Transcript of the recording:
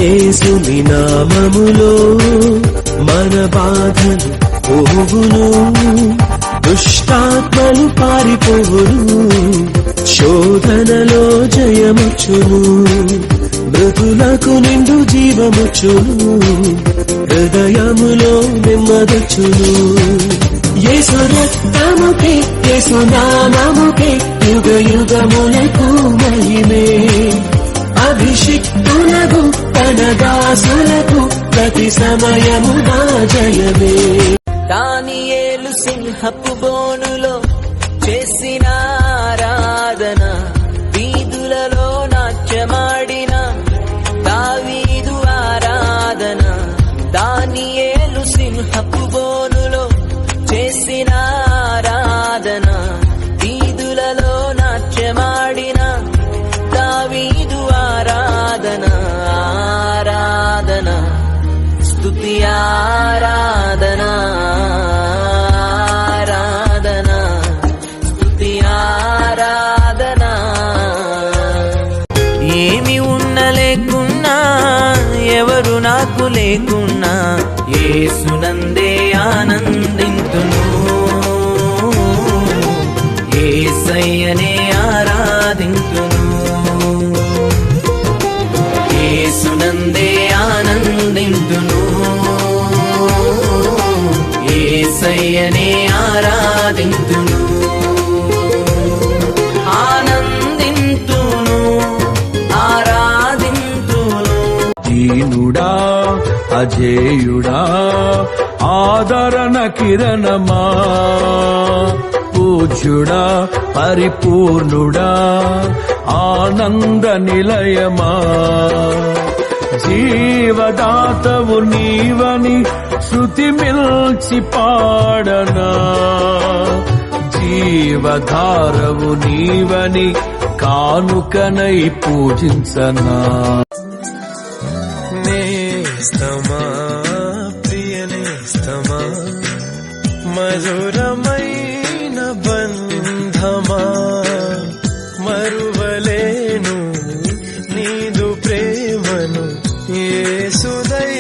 యేసుని నామములో మన బాధలు పోవును, దుష్టాత్మలు పారిపోవును, శోధనలో జయముచ్చును, మృతులకు నిండు జీవముచ్చును, హృదయములో నెమ్మదొచ్చును. యేసు రక్తముకే యేసు నామముకే యుగ యుగములకు మహిమే, అభిషిక్తులకు తన దాసులకు ప్రతి సమయముగా జయమే. దానియేలు సింహపు బోనులో చేసిన ఆరాధన, వీధులలో నాట్యమాడిన దావీదు ఆరాధన. దానియేలు సింహపు బోనులో చేసిన ఆరాధన, వీధులలో నాట్యమాడిన దావీదు ఆరాధన. ఆరాధన స్తుతి ఆరాధన, ఆరాధన స్తుతి ఆరాధన. ఏమి ఉన్న లేకున్నా, ఎవరు నాకు లేకున్నా, యేసునందే ఆనందింతును, యేసయ్యనే ఆరాధింతును, యేసునందే ఆనందింతును, యేసయ్యనే ఆరాధింతును, ఆనందింతును, ఆరాధింతును. దీనుడా అజేయుడా ఆదరణ కిరణమా, పూజ్యుడా పరిపూర్ణుడా ఆనంద నిలయమా, జీవదాతవు నీవని శృతి మిల్చి పాడనా, జీవధారవు నీవని కానుకనై పూజించనా. నేస్తమా ప్రియ నేస్తమా, మధురమైన బంధమా, మరువలేను నీదు ప్రేమను యేసు దయ